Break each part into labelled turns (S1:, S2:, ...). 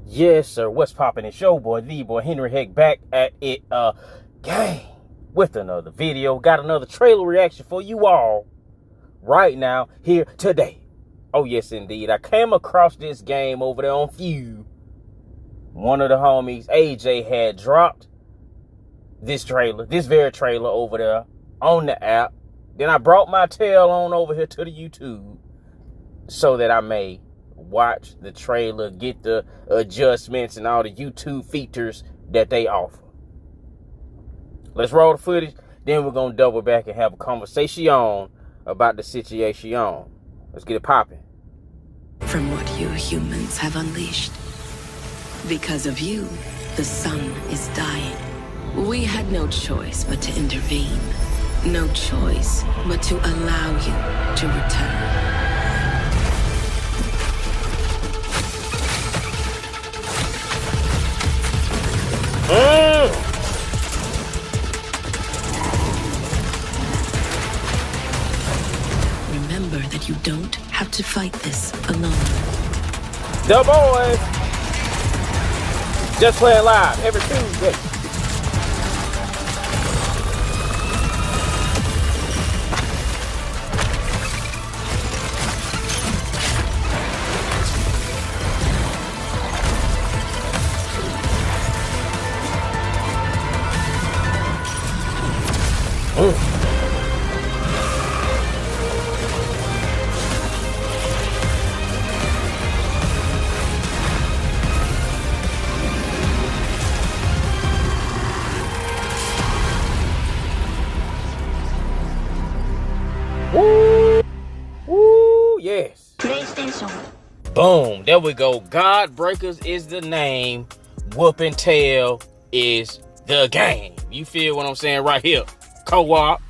S1: Yes, sir. What's poppin'? It's your boy, the boy Henry Heck, back at it gang with another video. Got another trailer reaction for you all right now, here today. Oh, yes, indeed. I came across this game over there on Feud. One of the homies, AJ, had dropped this very trailer over there on the app. Then I brought my tail on over here to the YouTube so that I may watch the trailer, get the adjustments and all the YouTube features that they offer. Let's roll the footage, then we're gonna double back and have a conversation about the situation. Let's get it popping.
S2: From what you humans have unleashed. Because of you, the sun is dying. We had no choice but to intervene. No choice but to allow you to return. Remember that you don't have to fight this alone.
S1: The boys just playing live every Tuesday. Woo, yes.
S3: PlayStation.
S1: Boom, there we go. GODBREAKERS is the name. Whooping Tail is the game. You feel what I'm saying right here? Co-op,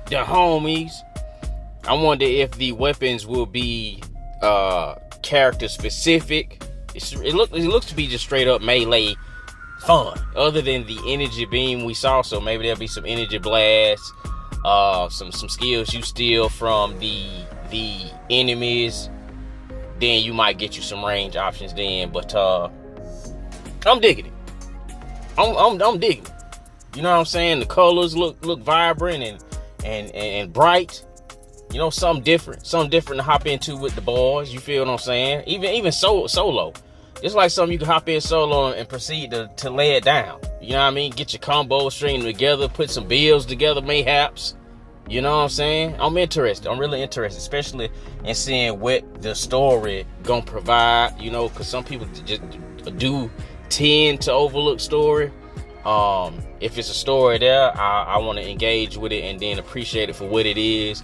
S1: the homies. I wonder if the weapons will be character specific. It looks to be just straight up melee fun, other than the energy beam we saw. So maybe there'll be some energy blasts, some skills you steal from the enemies. Then you might get you some range options then. But I'm digging it. I'm digging it. You know what I'm saying? The colors look vibrant and bright. You know, something different to hop into with the boys. You feel what I'm saying? Even solo. It's like something you can hop in solo and proceed to lay it down. You know what I mean? Get your combo string together, put some builds together, mayhaps. You know what I'm saying? I'm interested. I'm really interested, especially in seeing what the story gonna provide. You know, because some people just do tend to overlook story. If it's a story there, I want to engage with it and then appreciate it for what it is.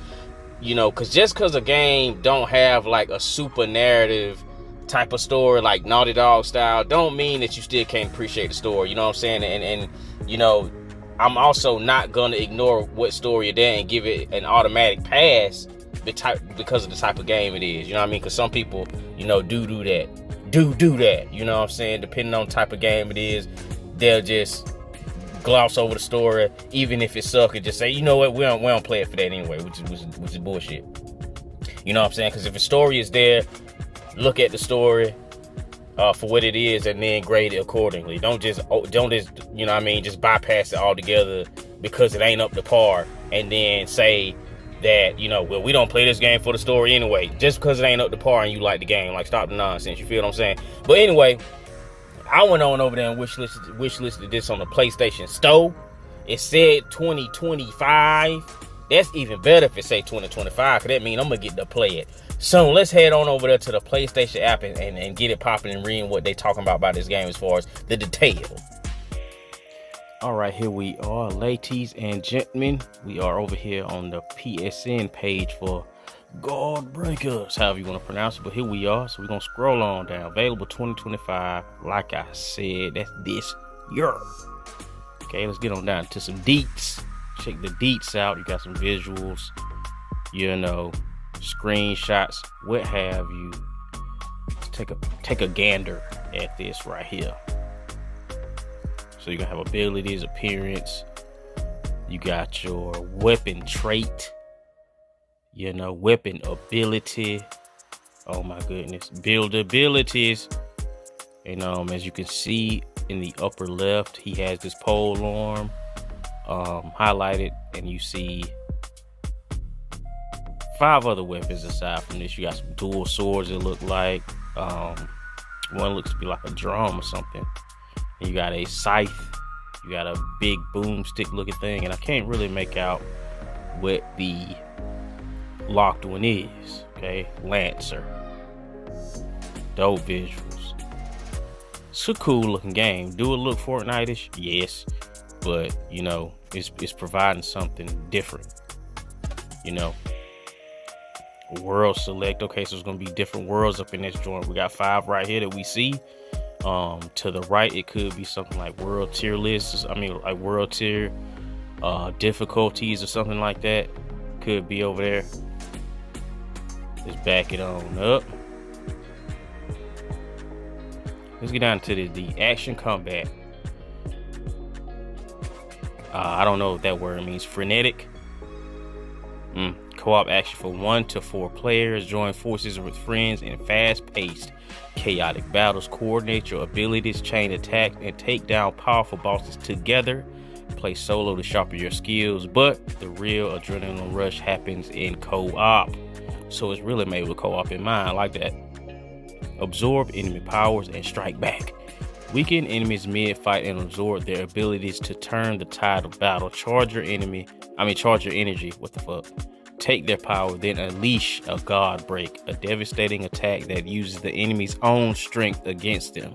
S1: You know, because a game don't have like a super narrative type of story like Naughty Dog style, don't mean that you still can't appreciate the story. You know what I'm saying? And you know, I'm also not gonna ignore what story there and give it an automatic pass because of the type of game it is. You know what I mean? Because some people, you know, do that. You know what I'm saying? Depending on the type of game it is, they'll just gloss over the story, even if it sucks, and just say, you know what, we don't play it for that anyway, which is bullshit. You know what I'm saying? Because if a story is there, look at the story for what it is and then grade it accordingly. Don't just you know what I mean, just bypass it altogether because it ain't up to par and then say that, you know, well, we don't play this game for the story anyway, just because it ain't up to par and you like the game. Like, stop the nonsense. You feel what I'm saying? But anyway, I went on over there and wish listed this on the PlayStation Store. It said 2025. That's even better if it say 2025, because that means I'm going to get to play it. So let's head on over there to the PlayStation app and get it popping and reading what they talking about this game as far as the detail. All right, here we are, ladies and gentlemen. We are over here on the PSN page for GODBREAKERS, however you want to pronounce it, but here we are. So we're gonna scroll on down. Available 2025. Like I said, that's this year. Okay, let's get on down to some deets. Check the deets out. You got some visuals, you know, screenshots, what have you. Let's take a gander at this right here. So you're gonna have abilities, appearance. You got your weapon trait. You know, weapon ability. Oh my goodness. Build abilities. And as you can see in the upper left, he has this pole arm highlighted, and you see 5 other weapons aside from this. You got some dual swords, it look like. One looks to be like a drum or something. And you got a scythe. You got a big boomstick looking thing, and I can't really make out what the locked one is. Okay, Lancer. Dope visuals. It's a cool looking game. Do it look Fortnite-ish? Yes, but it's providing something different. World select. Okay, so it's gonna be different worlds up in this joint. We got 5 right here that we see. To the right, it could be something like world tier lists. Like world tier difficulties or something like that. Could be over there. Let's back it on up. Let's get down to the action combat. I don't know what that word means. Frenetic. Co-op action for 1 to 4 players. Join forces with friends in fast-paced, chaotic battles. Coordinate your abilities, chain attacks, and take down powerful bosses together. Play solo to sharpen your skills, but the real adrenaline rush happens in co-op. So it's really made with co-op in mind. I like that. Absorb enemy powers and strike back. Weaken enemies mid-fight and absorb their abilities to turn the tide of battle. Charge your energy. What the fuck? Take their power, then unleash a God Break, a devastating attack that uses the enemy's own strength against them.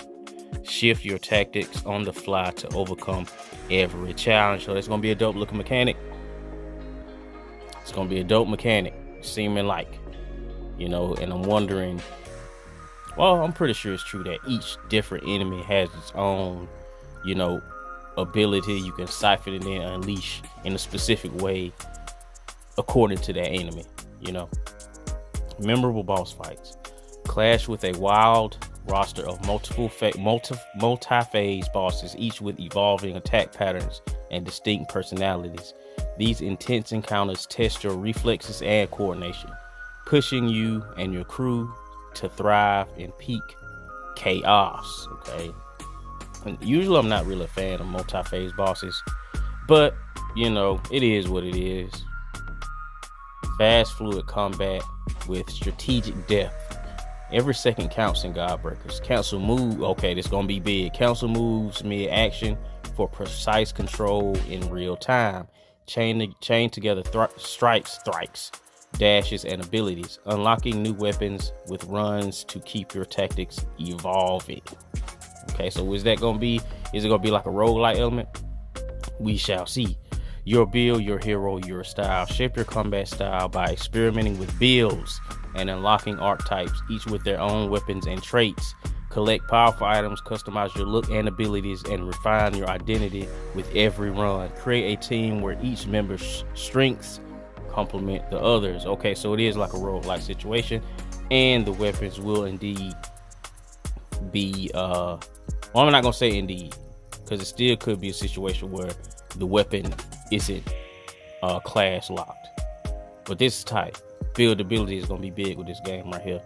S1: Shift your tactics on the fly to overcome every challenge. So it's gonna be a dope looking mechanic. It's gonna be a dope mechanic, seeming like, and I'm wondering. Well, I'm pretty sure it's true that each different enemy has its own, ability. You can siphon and then unleash in a specific way according to that enemy. Memorable boss fights. Clash with a wild roster of multi-phase bosses, each with evolving attack patterns and distinct personalities. These intense encounters test your reflexes and coordination, pushing you and your crew to thrive in peak chaos. Okay, and usually I'm not really a fan of multi-phase bosses, but it is what it is. Fast, fluid combat with strategic depth. Every second counts in Godbreakers. Cancel move. Okay, this gonna be big. Cancel moves mid-action for precise control in real time. Chain together strikes, dashes, and abilities. Unlocking new weapons with runs to keep your tactics evolving. Okay, so is it gonna be like a roguelike element? We shall see. Your build, your hero, your style. Shape your combat style by experimenting with builds and unlocking archetypes, each with their own weapons and traits. Collect powerful items, customize your look and abilities, and refine your identity with every run. Create a team where each member's strengths complement the others. Okay, so it is like a roguelike situation, and the weapons will indeed be well, I'm not gonna say indeed, because it still could be a situation where the weapon isn't class locked, but this is tight. Buildability is gonna be big with this game right here,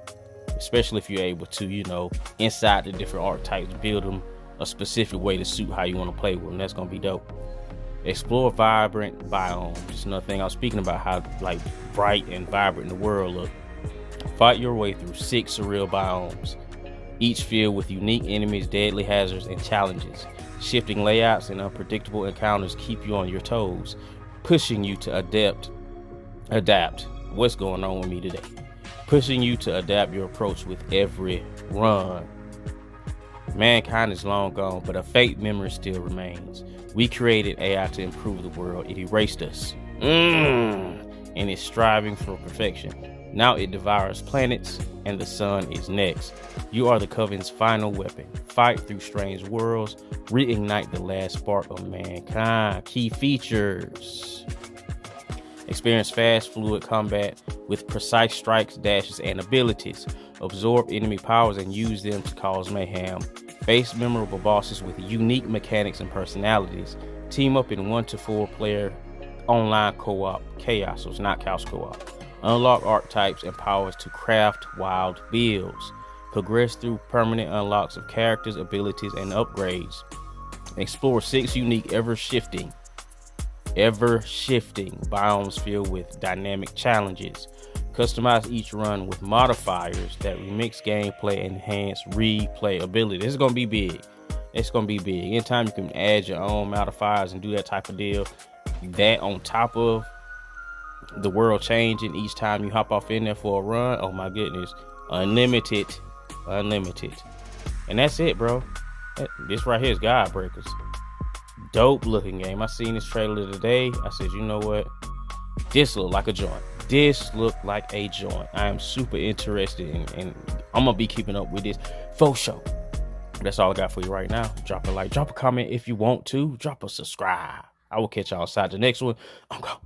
S1: especially if you're able to, inside the different archetypes, build them a specific way to suit how you want to play with them. That's gonna be dope. Explore vibrant biomes. Just another thing I was speaking about, how like bright and vibrant the world look. Fight your way through 6 surreal biomes, each filled with unique enemies, deadly hazards, and challenges. Shifting layouts and unpredictable encounters keep you on your toes, pushing you to adapt. What's going on with me today? Pushing you to adapt your approach with every run. Mankind is long gone, but a faint memory still remains. We created AI to improve the world. It erased us. And is striving for perfection. Now it devours planets, and the sun is next. You are the Coven's final weapon. Fight through strange worlds. Reignite the last spark of mankind. Key features. Experience fast, fluid combat with precise strikes, dashes, and abilities. Absorb enemy powers and use them to cause mayhem. Face memorable bosses with unique mechanics and personalities. Team up in 1 to 4 player online co-op chaos, so it's not couch co-op. Unlock archetypes and powers to craft wild builds. Progress through permanent unlocks of characters, abilities, and upgrades. Explore 6 unique ever-shifting biomes filled with dynamic challenges. Customize each run with modifiers that remix gameplay and enhance replayability. This is going to be big. It's going to be big. Anytime you can add your own modifiers and do that type of deal, that on top of the world changing each time you hop off in there for a run, oh my goodness, unlimited. And that's it, bro. This right here is Godbreakers. Dope looking game. I seen this trailer today. I said, you know what? This look like a joint. I am super interested and I'm gonna be keeping up with this for sure. That's all I got for you right now. Drop a like, drop a comment if you want to, drop a subscribe. I will catch y'all outside the next one. I'm gone.